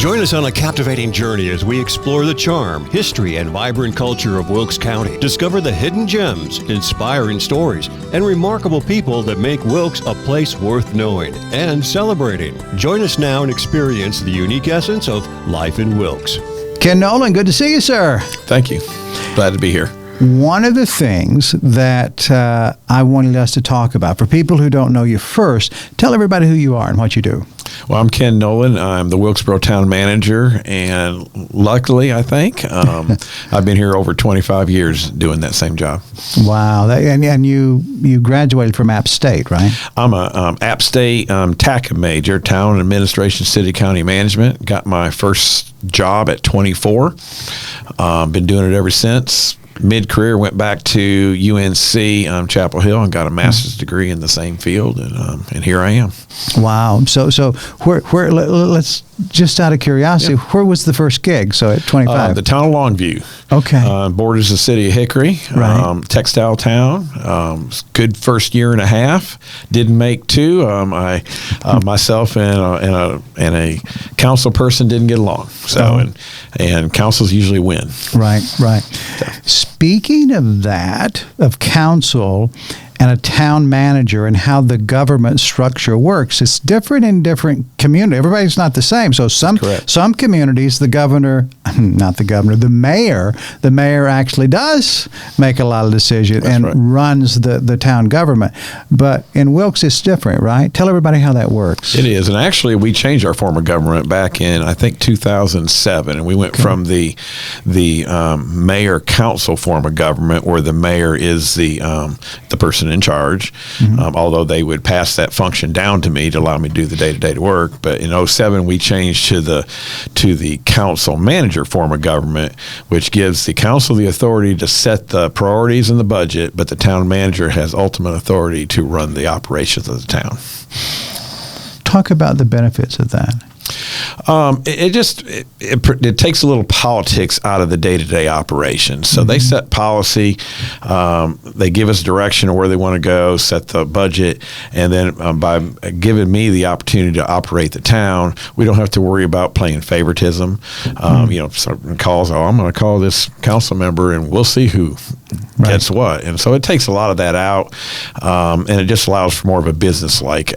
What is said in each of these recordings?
Join us on a captivating journey as we explore the charm, history, and vibrant culture of Wilkes County. Discover the hidden gems, inspiring stories, and remarkable people that make Wilkes a place worth knowing and celebrating. Join us now and experience the unique essence of life in Wilkes. Ken Noland, good to see you, sir. Thank you. Glad to be here. One of the things that I wanted us to talk about, for people who don't know you first, tell everybody who you are and what you do. Well, I'm Ken Noland. I'm the Wilkesboro Town Manager, and luckily, I think, I've been here over 25 years doing that same job. Wow. And you graduated from App State, right? I'm a App State TACA major, Town Administration, City County Management. Got my first job at 24. Been doing it ever since. Mid-career, went back to UNC Chapel Hill and got a master's degree in the same field, and here I am. Wow. So where let's, just out of curiosity, where was the first gig? So at 25? The town of Longview. Okay. Borders the city of Hickory. Right. Textile town. Good first year and a half. Didn't make two. Myself and a council person didn't get along. So and councils usually win. Right. So. Speaking of that, of council and a town manager and how the government structure works, it's different in different communities. Everybody's not the same. So some communities, the mayor actually does make a lot of decisions and runs the town government. But in Wilkes, it's different, right? Tell everybody how that works. It is. And actually, we changed our form of government back in, I think, 2007. And we went from the mayor-council form of government, where the mayor is the person in charge, although they would pass that function down to me to allow me to do the day-to-day work. But in 2007, we changed to the council manager form of government, which gives the council the authority to set the priorities in the budget, but the town manager has ultimate authority to run the operations of the town. Talk about the benefits of that. It takes a little politics out of the day-to-day operations. So they set policy, they give us direction of where they want to go, set the budget, and then by giving me the opportunity to operate the town, we don't have to worry about playing favoritism. Someone calls, I'm going to call this council member, and we'll see who gets what. And so it takes a lot of that out, and it just allows for more of a business-like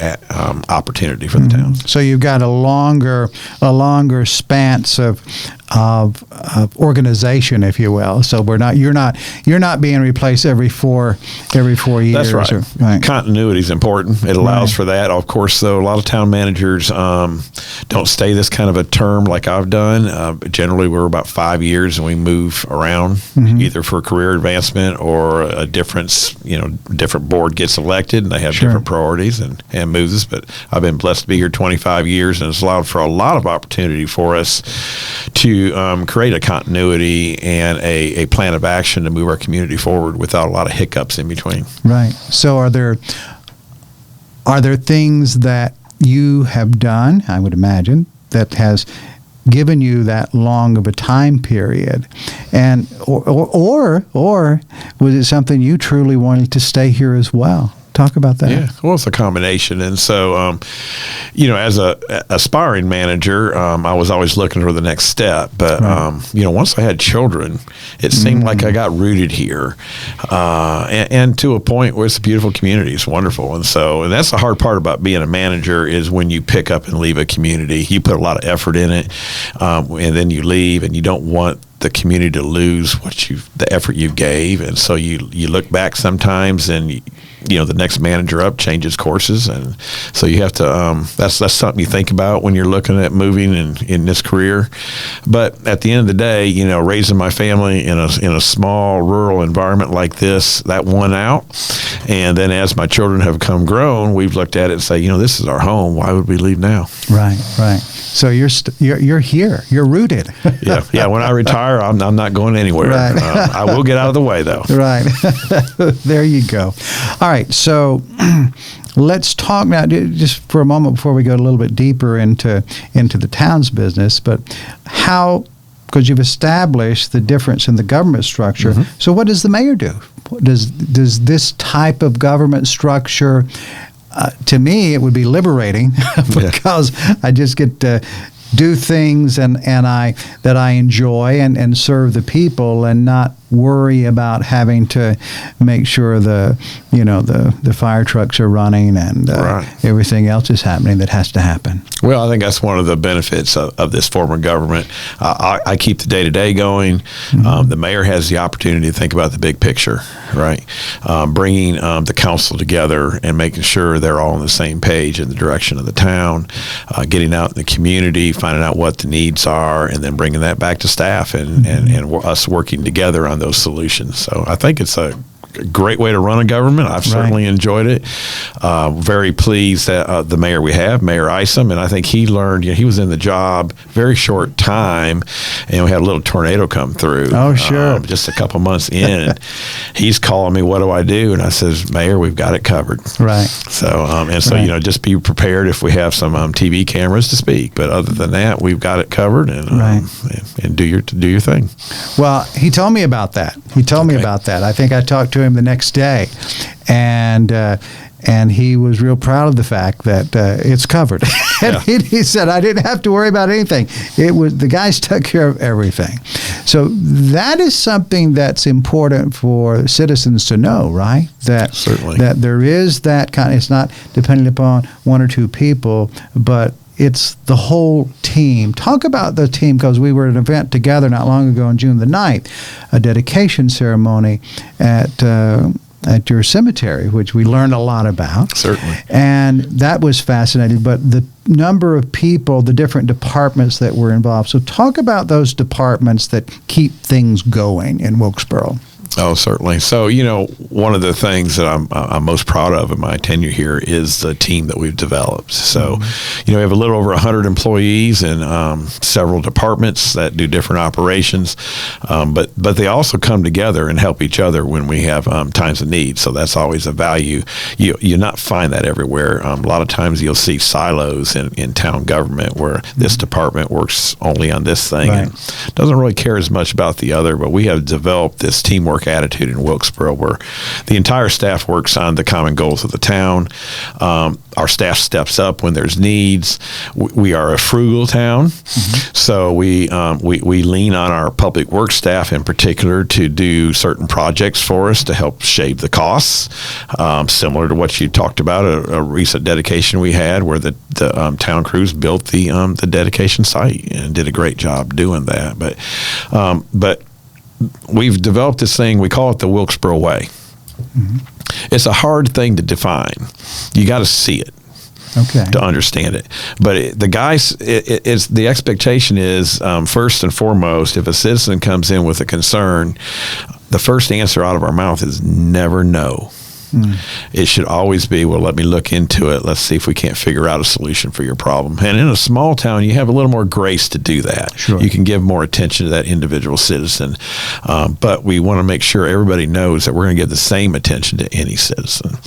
opportunity for the town. So you've got a longer span of organization, if you will. So you're not being replaced every four years. That's right. Continuity is important. It allows for that. Of course, though, a lot of town managers don't stay this kind of a term like I've done. Generally, we're about 5 years, and we move around either for career advancement or a different board gets elected, and they have different priorities and moves us. But I've been blessed to be here 25 years, and it's allowed for a lot of opportunity for us to create a continuity and a plan of action to move our community forward without a lot of hiccups in between. Right. So are there things that you have done, I would imagine, that has given you that long of a time period, and or was it something you truly wanted to stay here as well? Talk about that. Yeah, well, it's a combination. And so, as a aspiring manager, I was always looking for the next step. But, once I had children, it seemed like I got rooted here. And to a point where it's a beautiful community. It's wonderful. And that's the hard part about being a manager is when you pick up and leave a community. You put a lot of effort in it, and then you leave, and you don't want the community to lose the effort you gave. And so you look back sometimes, and the next manager up changes courses, and so you have to that's something you think about when you're looking at moving in this career. But at the end of the day, raising my family in a small rural environment like this, that won out. And then as my children have grown, we've looked at it and say, this is our home. Why would we leave now? Right. So you're here. You're rooted. Yeah. When I retire, I'm not going anywhere. Right. I will get out of the way, though. Right. There you go. All right. So let's talk now, just for a moment before we go a little bit deeper into the town's business, but because you've established the difference in the government structure. So what does the mayor do? Does this type of government structure, to me, it would be liberating because I just get to do things and that I enjoy and serve the people, and not worry about having to make sure the fire trucks are running and everything else is happening that has to happen. Well, I think that's one of the benefits of this form of government. I keep the day-to-day going. Mm-hmm. The mayor has the opportunity to think about the big picture, right? Bringing the council together and making sure they're all on the same page in the direction of the town, getting out in the community, finding out what the needs are, and then bringing that back to staff and us working together on those solutions. So I think it's a great way to run a government. I've certainly enjoyed it. Very pleased that the mayor we have, Mayor Isom, and I think he learned, he was in the job very short time, and we had a little tornado come through. Oh, sure. Just a couple months in. He's calling me, what do I do? And I says, Mayor, we've got it covered. Right. So, just be prepared if we have some TV cameras to speak. But other than that, we've got it covered, and do your thing. Well, he told me about that. I think I talked to him the next day, and he was real proud of the fact that it's covered. And he said, I didn't have to worry about anything. It was the guys took care of everything. So that is something that's important for citizens to know, right? Certainly. That there is that kind. It's not dependent upon one or two people, but it's the whole team. Talk about the team, because we were at an event together not long ago on June the 9th, a dedication ceremony at your cemetery, which we learned a lot about. Certainly. And that was fascinating. But the number of people, the different departments that were involved. So talk about those departments that keep things going in Wilkesboro. Oh, certainly. So, one of the things that I'm most proud of in my tenure here is the team that we've developed. So, we have a little over 100 employees in several departments that do different operations, but they also come together and help each other when we have times of need. So that's always a value. You not find that everywhere. A lot of times you'll see silos in town government where this department works only on this thing and doesn't really care as much about the other. But we have developed this teamwork attitude in Wilkesboro where the entire staff works on the common goals of the town. Our staff steps up when there's needs. We are a frugal town, so we lean on our public works staff in particular to do certain projects for us to help shave the costs. Similar to what you talked about, a recent dedication we had where the town crews built the dedication site and did a great job doing that. But we've developed this thing, we call it the Wilkesboro Way. It's a hard thing to define. You got to see it to understand it. But the expectation is, first and foremost, if a citizen comes in with a concern, the first answer out of our mouth is never no. It should always be, well, let me look into it. Let's see if we can't figure out a solution for your problem. And in a small town, you have a little more grace to do that. Sure. You can give more attention to that individual citizen. But we want to make sure everybody knows that we're going to give the same attention to any citizen.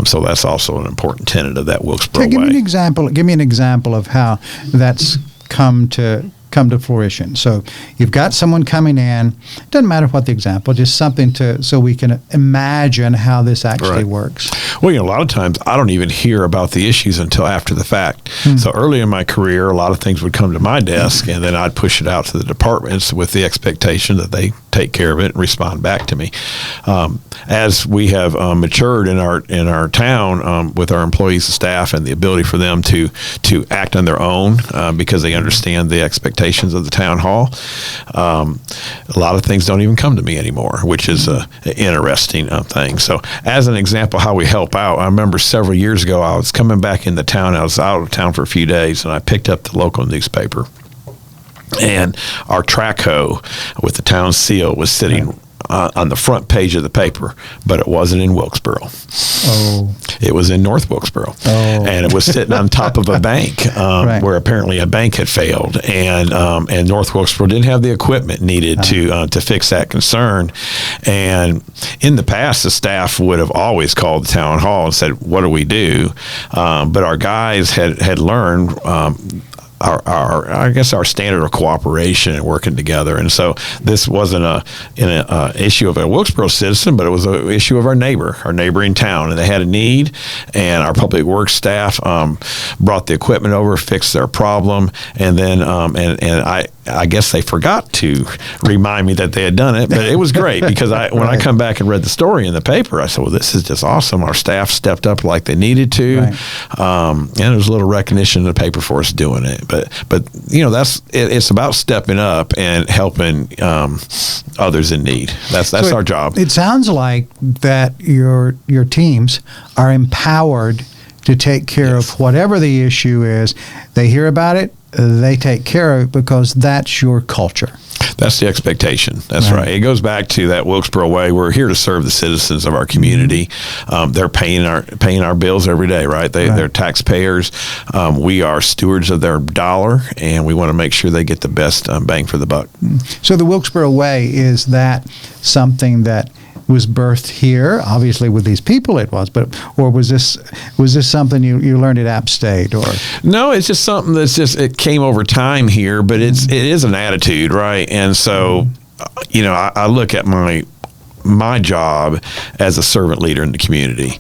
So that's also an important tenet of that Wilkesboro Way. Give me an example of how that's come to fruition. So you've got someone coming in, doesn't matter what the example, just something so we can imagine how this actually works. Well, a lot of times I don't even hear about the issues until after the fact. So early in my career, a lot of things would come to my desk and then I'd push it out to the departments with the expectation that they take care of it and respond back to me. As we have matured in our town with our employees and staff and the ability for them to act on their own because they understand the expectations of the town hall, a lot of things don't even come to me anymore, which is an interesting thing. So as an example how we help out, I remember several years ago I was coming back into town. I was out of town for a few days and I picked up the local newspaper, and our track hoe with the town seal was sitting on the front page of the paper, but it wasn't in Wilkesboro. Oh. It was in North Wilkesboro. Oh. And it was sitting on top of a bank where apparently a bank had failed. And North Wilkesboro didn't have the equipment needed to fix that concern. And in the past, the staff would have always called the town hall and said, what do we do? But our guys had learned I guess our standard of cooperation and working together. And so this wasn't an issue of a Wilkesboro citizen, but it was an issue of our neighboring town, and they had a need, and our public works staff brought the equipment over, fixed their problem, and then I guess they forgot to remind me that they had done it, but it was great because when I come back and read the story in the paper, I said, well, this is just awesome. Our staff stepped up like they needed to, and there was a little recognition in the paper for us doing it. But it's about stepping up and helping others in need. That's our job. It sounds like that your teams are empowered to take care of whatever the issue is. They hear about it, they take care of it because that's your culture. That's the expectation. That's right. It goes back to that Wilkesboro Way. We're here to serve the citizens of our community. They're paying our bills every day, right? They're taxpayers. We are stewards of their dollar, and we want to make sure they get the best bang for the buck. So the Wilkesboro Way, is that something that was birthed here? Obviously, with these people, it was, or was this something you learned at App State, or? No, it's just something it came over time here, but it is an attitude, right? And so, I look at my job as a servant leader in the community.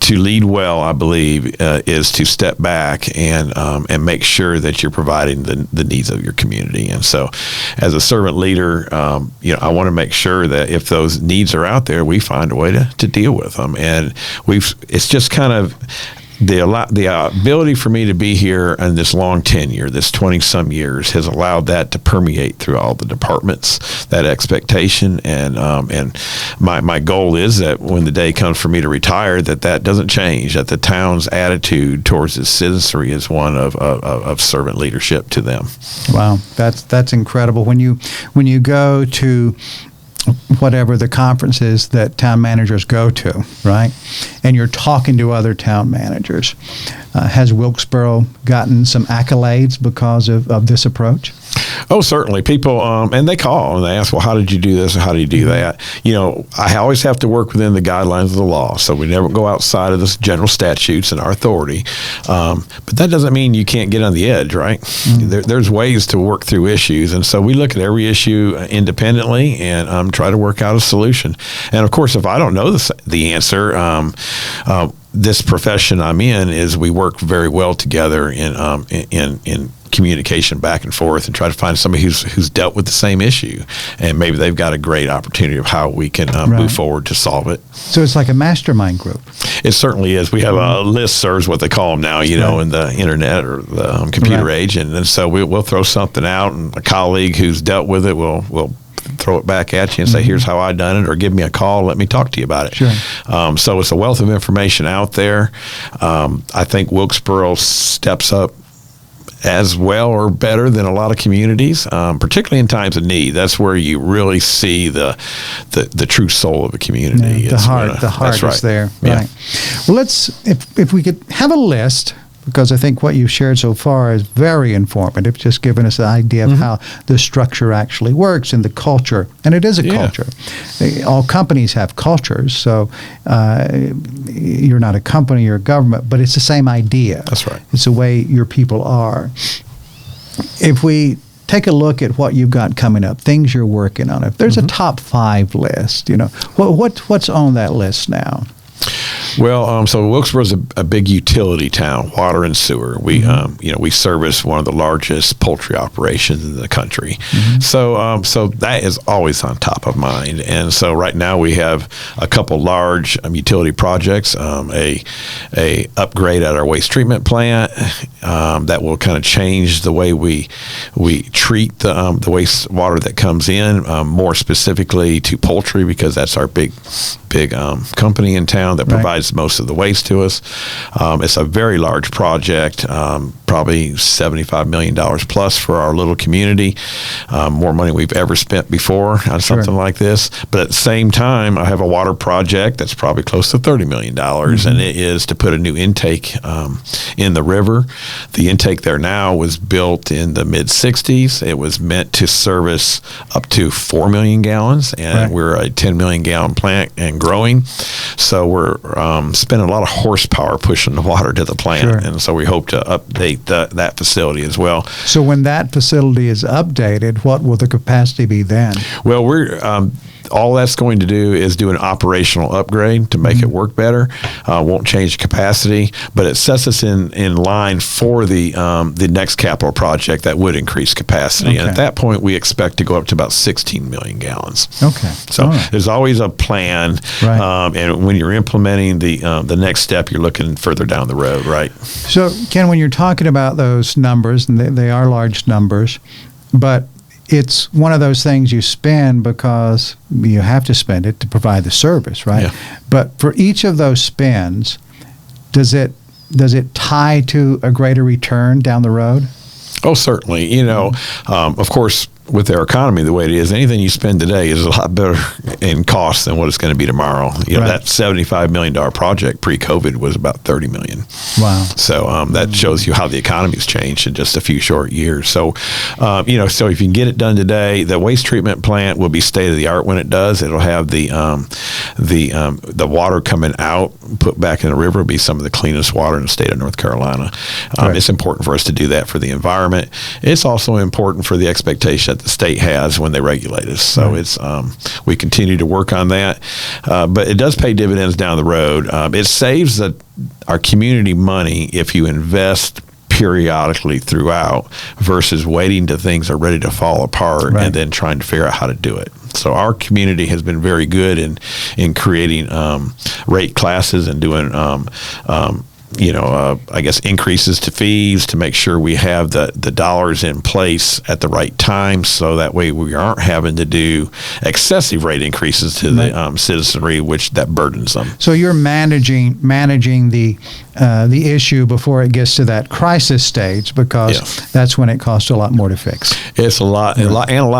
To lead well, I believe, is to step back and make sure that you're providing the needs of your community. And so, as a servant leader, I want to make sure that if those needs are out there, we find a way to deal with them. And it's just kind of the ability for me to be here in this long tenure, this 20-some years, has allowed that to permeate through all the departments, that expectation. And my goal is that when the day comes for me to retire, that doesn't change, that the town's attitude towards its citizenry is one of servant leadership to them. Wow, that's incredible. When you go to whatever the conferences that town managers go to, right? And you're talking to other town managers. Has Wilkesboro gotten some accolades because of this approach? Oh, certainly. People, and they call and they ask, well, how did you do this or how do you do that? I always have to work within the guidelines of the law, so we never go outside of the general statutes and our authority. But that doesn't mean you can't get on the edge, right? There's ways to work through issues, and so we look at every issue independently and try to work out a solution. And of course, if I don't know the answer, this profession I'm in is we work very well together in communication back and forth and try to find somebody who's dealt with the same issue, and maybe they've got a great opportunity of how we can move forward to solve it. So it's like a mastermind group. It certainly is. We have listservs, what they call them now, in the internet or the computer age, and so we'll throw something out, and a colleague who's dealt with it will throw it back at you and say, here's how I done it, or give me a call, let me talk to you about it. Sure. So it's a wealth of information out there. I think Wilkesboro steps up as well or better than a lot of communities, particularly in times of need. That's where you really see the true soul of a community. Yeah, the heart is there. Yeah. Right. Well, if we could have a list, because I think what you've shared so far is very informative, just giving us an idea of how the structure actually works and the culture. And it is a culture. All companies have cultures, so you're not a company, you're a government, but it's the same idea. That's right. It's the way your people are. If we take a look at what you've got coming up, things you're working on, if there's a top 5 list, what's on that list now? Well, so Wilkesboro's a big utility town, water and sewer. We, we service one of the largest poultry operations in the country. So that is always on top of mind. And so right now we have a couple large utility projects, a upgrade at our waste treatment plant that will kind of change the way we treat the wastewater that comes in, more specifically to poultry, because that's our big company in town that provides most of the waste to us. It's a very large project, probably $75 million plus for our little community, more money we've ever spent before on something like this. But at the same time, I have a water project that's probably close to $30 million, and it is to put a new intake in the river. The intake there now was built in the mid-'60s. It was meant to service up to 4 million gallons, and we're a 10 million gallon plant and growing. So we're spending a lot of horsepower pushing the water to the plant, and so we hope to update update that facility as well. So when that facility is updated, what will the capacity be then? Well, we're all that's going to do is do an operational upgrade to make it work better. Won't change the capacity, but it sets us in line for the next capital project that would increase capacity. Okay. And at that point, we expect to go up to about 16 million gallons. Okay. So there's always a plan, Right. and when you're implementing the next step, you're looking further down the road, right? So, Ken, when you're talking about those numbers, and they are large numbers, but it's one of those things you spend because you have to spend it to provide the service, right? Yeah. But for each of those spends, does it tie to a greater return down the road? Oh, certainly. Of course, with our economy the way it is, anything you spend today is a lot better in cost than what it's going to be tomorrow. That $75 million project pre-COVID was about $30 million. Wow. So that shows you how the economy's changed in just a few short years. So, so if you can get it done today, the waste treatment plant will be state of the art when it does. It'll have the water coming out, put back in the river, will be some of the cleanest water in the state of North Carolina. It's important for us to do that for the environment. It's also important for the expectation that the state has when they regulate us. So it's we continue to work on that, but it does pay dividends down the road. It saves our community money if you invest periodically throughout versus waiting till things are ready to fall apart and then trying to figure out how to do it. So our community has been very good in creating rate classes and doing I guess increases to fees to make sure we have the dollars in place at the right time, so that way we aren't having to do excessive rate increases to the citizenry, which that burdens them. So you're managing the issue before it gets to that crisis stage, because that's when it costs a lot more to fix. It's a lot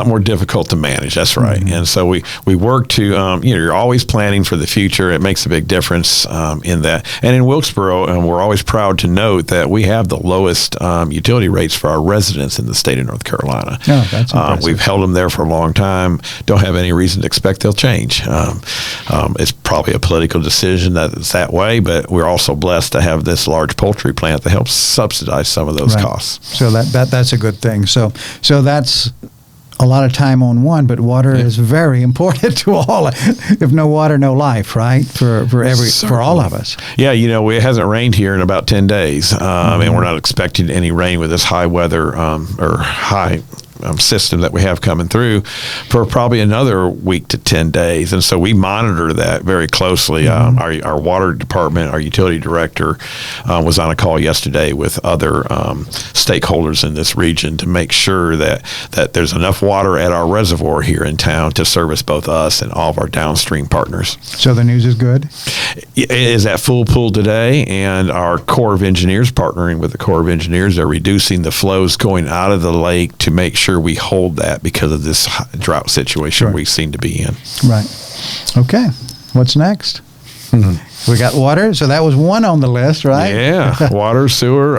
more difficult to manage. That's right. And so we work to you're always planning for the future. It makes a big difference in that. And in Wilkesboro, we're always proud to note that we have the lowest utility rates for our residents in the state of North Carolina. Oh, that's impressive. We've held them there for a long time. Don't have any reason to expect they'll change. It's probably a political decision that it's that way, but we're also blessed to have this large poultry plant that helps subsidize some of those costs. So that's a good thing. So that's a lot of time on one, but water is very important to all. If no water, no life, right? For all of us. Yeah, it hasn't rained here in about 10 days, and we're not expecting any rain with this high weather or high system that we have coming through for probably another week to 10 days. And so we monitor that very closely. Our water department, our utility director was on a call yesterday with other stakeholders in this region to make sure that there's enough water at our reservoir here in town to service both us and all of our downstream partners. So the news is good? It is at full pool today, and our Corps of Engineers, partnering with the Corps of Engineers, are reducing the flows going out of the lake to make sure we hold that because of this drought situation we seem to be in. Right. Okay. What's next? We got water, so that was one on the list, right? Yeah, water, sewer.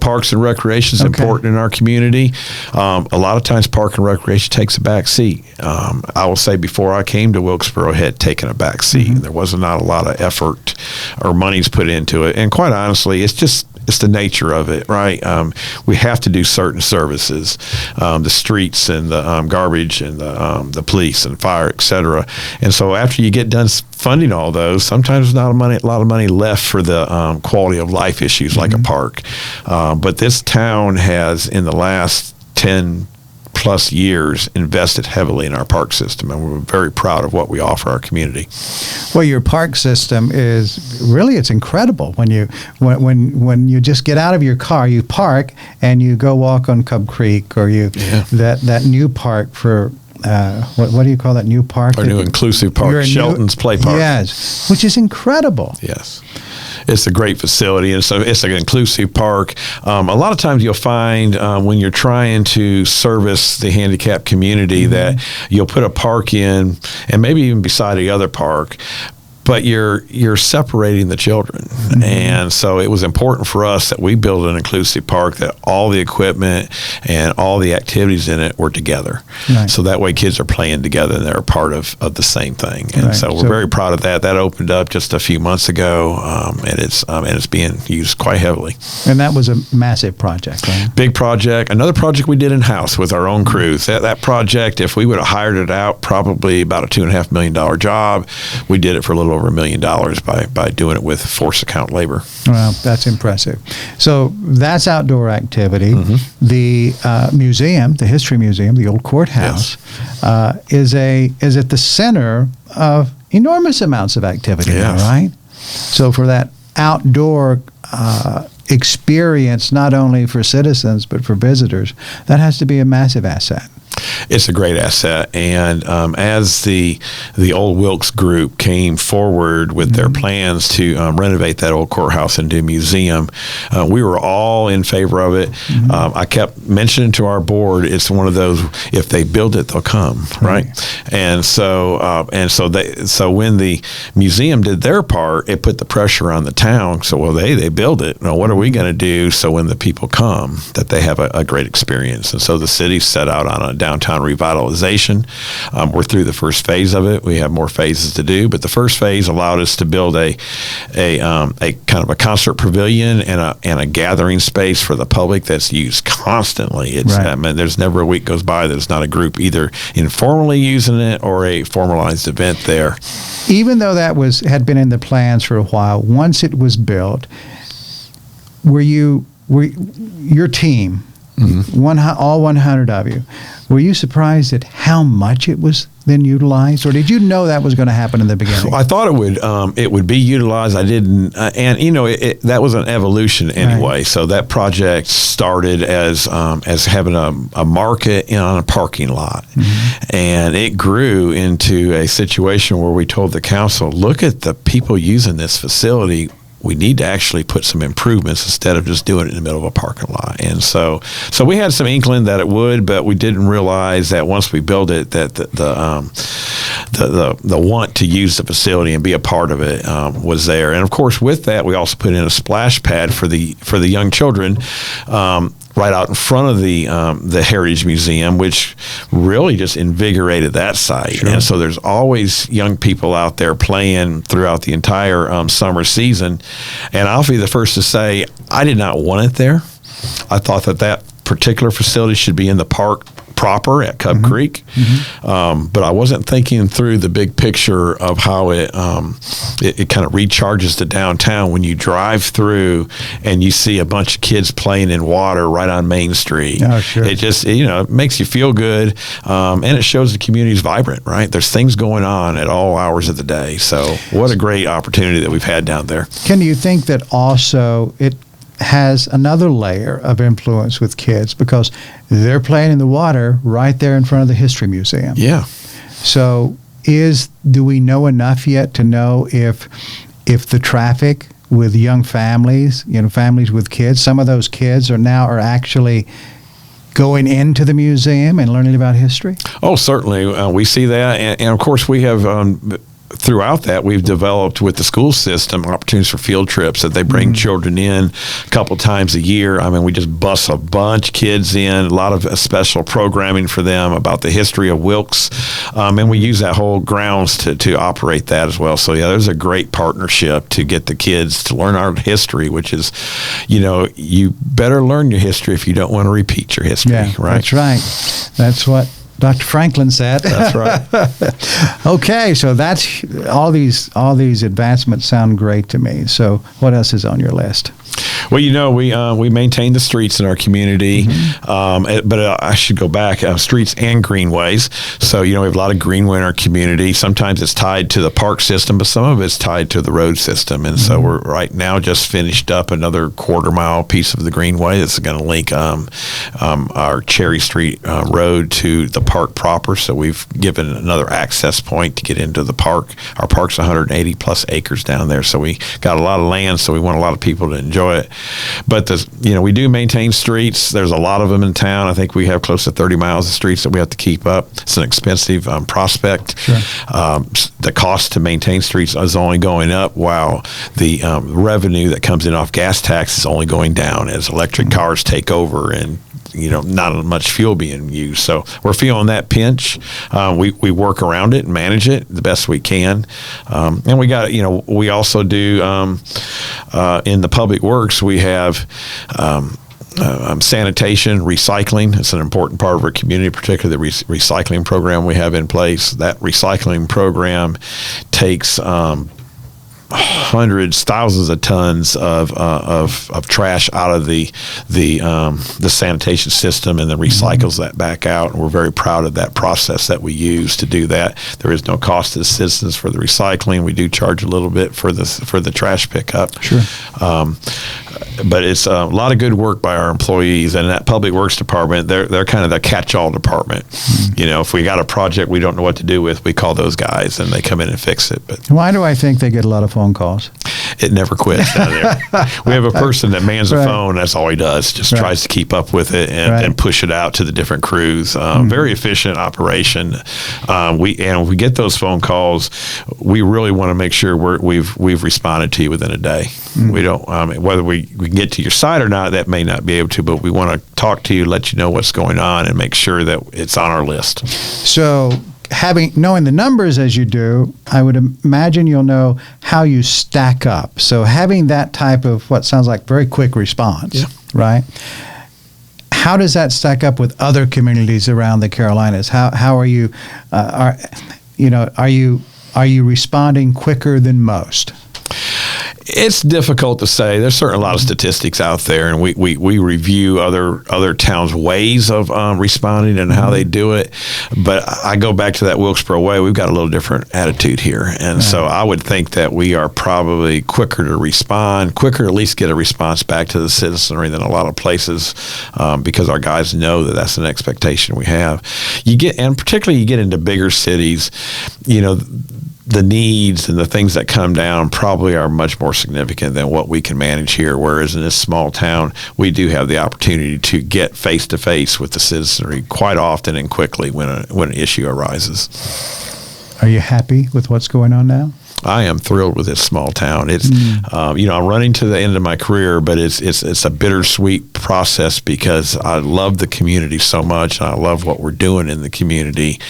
Parks and recreation is important in our community. A lot of times, park and recreation takes a back seat. I will say, before I came to Wilkesboro, it had taken a back seat. There was not a lot of effort or money's put into it, and quite honestly, it's the nature of it, right? We have to do certain services, the streets and the garbage and the police and fire, et cetera. And so after you get done funding all those, sometimes there's not a lot of money left for the quality of life issues like a park. But this town has, in the last 10 plus years, invested heavily in our park system, and we're very proud of what we offer our community. Well, your park system it's incredible. When you just get out of your car, you park and you go walk on Cub Creek, or that new park for what do you call that new park? Our new inclusive park, Shelton's Play Park. Yes, which is incredible. Yes. It's a great facility, and so it's an inclusive park. A lot of times you'll find when you're trying to service the handicapped community that you'll put a park in, and maybe even beside the other park, but you're separating the children. And so it was important for us that we build an inclusive park, that all the equipment and all the activities in it were together. Right. So that way kids are playing together and they're a part of the same thing. And so we're very proud of that. That opened up just a few months ago, and it's being used quite heavily. And that was a massive project, right? Big project. Another project we did in-house with our own crews. That project, if we would have hired it out, probably about a $2.5 million job. We did it for a little over $1 million by doing it with force account labor. Well, that's impressive. So that's outdoor activity. The museum, the History Museum, the old courthouse, is at the center of enormous amounts of activity, right? So for that outdoor experience, not only for citizens but for visitors, that has to be a massive asset. It's a great asset, and as the old Wilkes group came forward with their plans to renovate that old courthouse and do a museum, we were all in favor of it. I kept mentioning to our board, it's one of those, if they build it, they'll come, right? And so when the museum did their part, it put the pressure on the town. So they build it. Now what are we going to do so when the people come that they have a great experience? And so the city set out on a downtown revitalization. We're through the first phase of it. We have more phases to do, but the first phase allowed us to build a kind of a concert pavilion and a gathering space for the public that's used constantly. I mean, there's never a week goes by there's not a group either informally using it or a formalized event there. Even though that had been in the plans for a while, once it was built, were your team, all 100 of you, were you surprised at how much it was then utilized, or did you know that was going to happen in the beginning? I thought it would be utilized. I didn't, and that was an evolution anyway. Right. So that project started as having a market on a parking lot, and it grew into a situation where we told the council, look at the people using this facility. We need to actually put some improvements instead of just doing it in the middle of a parking lot. And so we had some inkling that it would, but we didn't realize that once we built it, that the want to use the facility and be a part of it was there. And of course, with that, we also put in a splash pad for the young children. Right out in front of the Heritage Museum, which really just invigorated that site. Sure. And so there's always young people out there playing throughout the entire summer season. And I'll be the first to say, I did not want it there. I thought that particular facility should be in the park proper at Cub Creek, but I wasn't thinking through the big picture of how it kind of recharges the downtown when you drive through and you see a bunch of kids playing in water right on Main Street. Oh, sure. It just it makes you feel good, and it shows the community's vibrant. Right, there's things going on at all hours of the day. So what a great opportunity that we've had down there. Can you think that also it has another layer of influence with kids because they're playing in the water right there in front of the History Museum? Yeah. So do we know enough yet to know if the traffic with young families, families with kids, some of those kids are actually going into the museum and learning about history? Oh, certainly. We see that. And of course, we have throughout that, we've developed with the school system opportunities for field trips that they bring children in a couple times a year. I mean, we just bus a bunch of kids in, a lot of special programming for them about the history of Wilkes, and we use that whole grounds to operate that as well. So, yeah, there's a great partnership to get the kids to learn our history, which is, you better learn your history if you don't want to repeat your history, right? That's right. That's what Dr. Franklin said. That's right. Okay, so that's all these advancements sound great to me. So what else is on your list? Well, we maintain the streets in our community, but I should go back, streets and greenways. So, we have a lot of greenway in our community. Sometimes it's tied to the park system, but some of it's tied to the road system. And so we're right now just finished up another quarter-mile piece of the greenway that's going to link our Cherry Street road to the park proper. So we've given another access point to get into the park. Our park's 180 plus acres down there, so we got a lot of land. So we want a lot of people to enjoy it. But we do maintain streets. There's a lot of them in town. I think we have close to 30 miles of streets that we have to keep up. It's an expensive prospect. Sure. The cost to maintain streets is only going up, while the revenue that comes in off gas tax is only going down as electric cars take over and not much fuel being used. So we're feeling that pinch. We work around it and manage it the best we can. And we got, we also do in the public works, we have sanitation, recycling. It's an important part of our community, particularly the recycling program we have in place. That recycling program takes hundreds, thousands of tons of trash out of the sanitation system, and then recycles that back out. And we're very proud of that process that we use to do that. There is no cost to the citizens for the recycling. We do charge a little bit for the trash pickup. Sure. But it's a lot of good work by our employees, and that public works department, they're kind of the catch-all department. If we got a project we don't know what to do with, we call those guys and they come in and fix it. But why do I think they get a lot of phone calls? It never quits down there. We have a person that mans the phone. That's all he does. Just tries to keep up with it and push it out to the different crews. Very efficient operation. We get those phone calls. We really want to make sure we've responded to you within a day. We don't whether we can get to your site or not. That may not be able to, but we want to talk to you, let you know what's going on, and make sure that it's on our list. So, knowing the numbers as you do, I would imagine you'll know how you stack up. So having that type of what sounds like very quick response, right? How does that stack up with other communities around the Carolinas? How are you? Are you responding quicker than most? It's difficult to say. There's certainly a lot of statistics out there, and we review other towns' ways of responding and how they do it. But I go back to that Wilkesboro Way. We've got a little different attitude here, and so I would think that we are probably quicker to respond, quicker at least get a response back to the citizenry than a lot of places, because our guys know that that's an expectation we have. And particularly you get into bigger cities, the needs and the things that come down probably are much more significant than what we can manage here. Whereas in this small town, we do have the opportunity to get face to face with the citizenry quite often and quickly when an issue arises. Are you happy with what's going on now? I am thrilled with this small town. It's, I'm running to the end of my career, but it's a bittersweet process because I love the community so much. And I love what we're doing in the community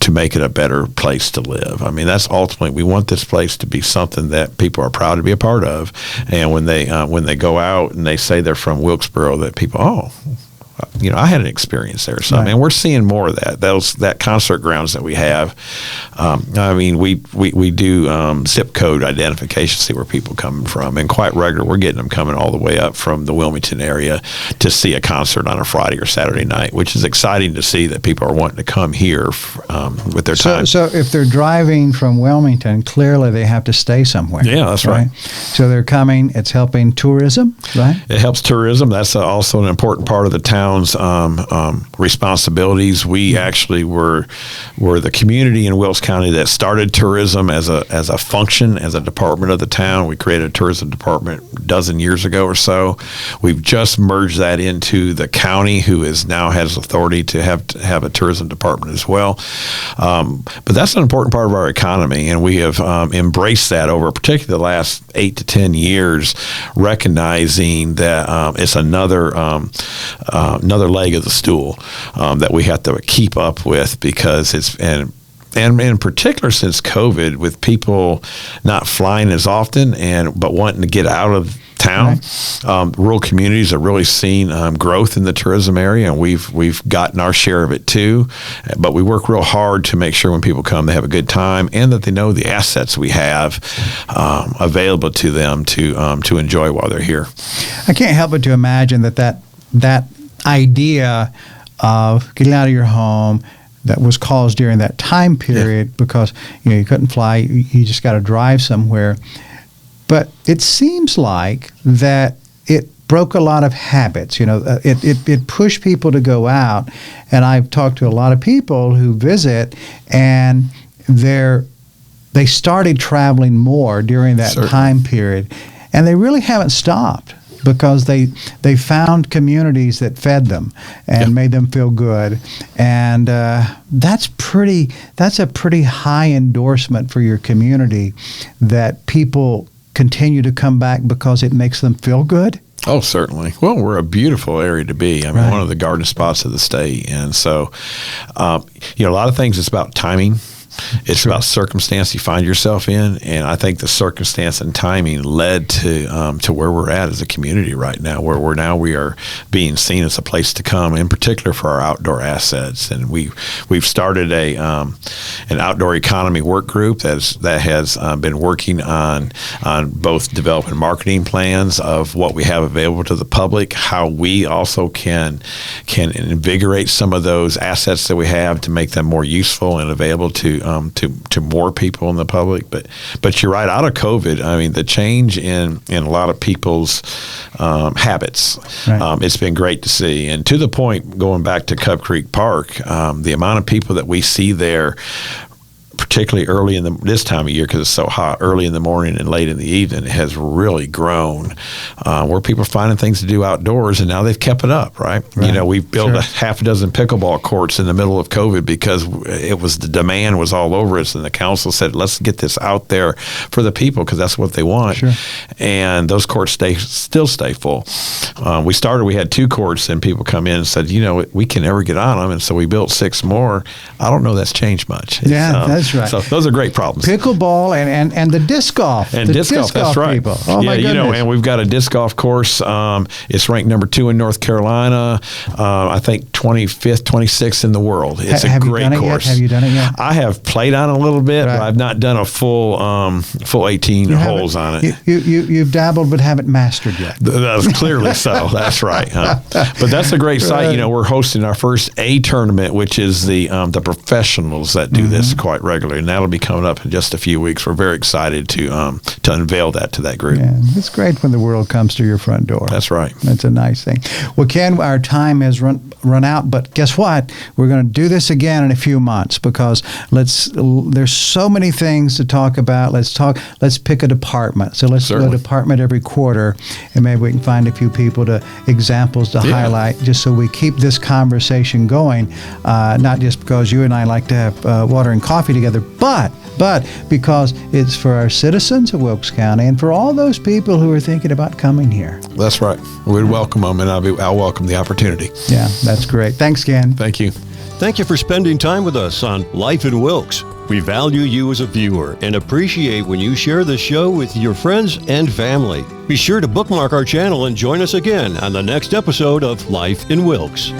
to make it a better place to live. I mean, that's ultimately, we want this place to be something that people are proud to be a part of. And when they go out and they say they're from Wilkesboro, that people, I had an experience there. So, right. We're seeing more of that. That concert grounds that we have. We do zip code identification, see where people coming from. And quite regular, we're getting them coming all the way up from the Wilmington area to see a concert on a Friday or Saturday night, which is exciting to see that people are wanting to come here with their time. So if they're driving from Wilmington, clearly they have to stay somewhere. Yeah, that's right. So they're coming. It's helping tourism, right? It helps tourism. That's also an important part of the town's responsibilities. We actually were the community in Wilkes County that started tourism as a function, as a department of the town. We created a tourism department a dozen years ago or so. We've just merged that into the county, who now has authority to have a tourism department as well. But that's an important part of our economy, and we have embraced that over particularly the last 8 to 10 years, recognizing that it's another leg of the stool that we have to keep up with, because and in particular since COVID, with people not flying as often but wanting to get out of town, right. Rural communities are really seeing growth in the tourism area, and we've gotten our share of it too. But we work real hard to make sure when people come, they have a good time, and that they know the assets we have available to them to enjoy while they're here. I can't help but to imagine that idea of getting out of your home that was caused during that time period, because you couldn't fly, you just got to drive somewhere. But it seems like that it broke a lot of habits. It pushed people to go out, and I've talked to a lot of people who visit, and they started traveling more during that time period, and they really haven't stopped, because they found communities that fed them and made them feel good, and that's a pretty high endorsement for your community, that people continue to come back because it makes them feel good. Oh, certainly. Well, we're a beautiful area to be. I mean, one of the garden spots of the state, and so a lot of things. It's about timing. It's about circumstance you find yourself in, and I think the circumstance and timing led to where we're at as a community right now, where we are being seen as a place to come, in particular for our outdoor assets. And we've started an outdoor economy work group that has been working on both developing marketing plans of what we have available to the public, how we also can invigorate some of those assets that we have to make them more useful and available to more people in the public. But you're right, out of COVID, I mean, the change in a lot of people's habits, it's been great to see. And to the point, going back to Cub Creek Park, the amount of people that we see there, particularly early in this time of year, because it's so hot, early in the morning and late in the evening, it has really grown, where people are finding things to do outdoors, and now they've kept it up, right? We've built a half a dozen pickleball courts in the middle of COVID because the demand was all over us, and the council said, let's get this out there for the people, because that's what they want. Sure. And those courts still stay full. We had 2 courts, and people come in and said, we can never get on them, and so we built 6 more. I don't know that's changed much. That's right. So those are great problems. Pickleball and the disc golf. And disc golf, that's right. People. Oh, my goodness. And we've got a disc golf course. It's ranked number 2 in North Carolina. I think 25th, 26th in the world. It's a great course. Have you done it yet? I have played on it a little bit, but I've not done a full 18 holes on it. You've dabbled but haven't mastered yet. That's clearly so. That's right. But that's a great site. We're hosting our first A tournament, which is the professionals that do this quite regularly, and that'll be coming up in just a few weeks. We're very excited to unveil that to that group. Yeah, it's great when the world comes to your front door. That's right. That's a nice thing. Well, Ken, our time has run out, but guess what? We're going to do this again in a few months, because there's so many things to talk about. Let's pick a department. So let's do a department every quarter, and maybe we can find a few examples to highlight, just so we keep this conversation going, not just because you and I like to have water and coffee together, but because it's for our citizens of Wilkes County and for all those people who are thinking about coming here. That's right. We'd welcome them, and I'll welcome the opportunity. Yeah, that's great. Thanks, Ken. Thank you. Thank you for spending time with us on Life in Wilkes. We value you as a viewer and appreciate when you share the show with your friends and family. Be sure to bookmark our channel and join us again on the next episode of Life in Wilkes.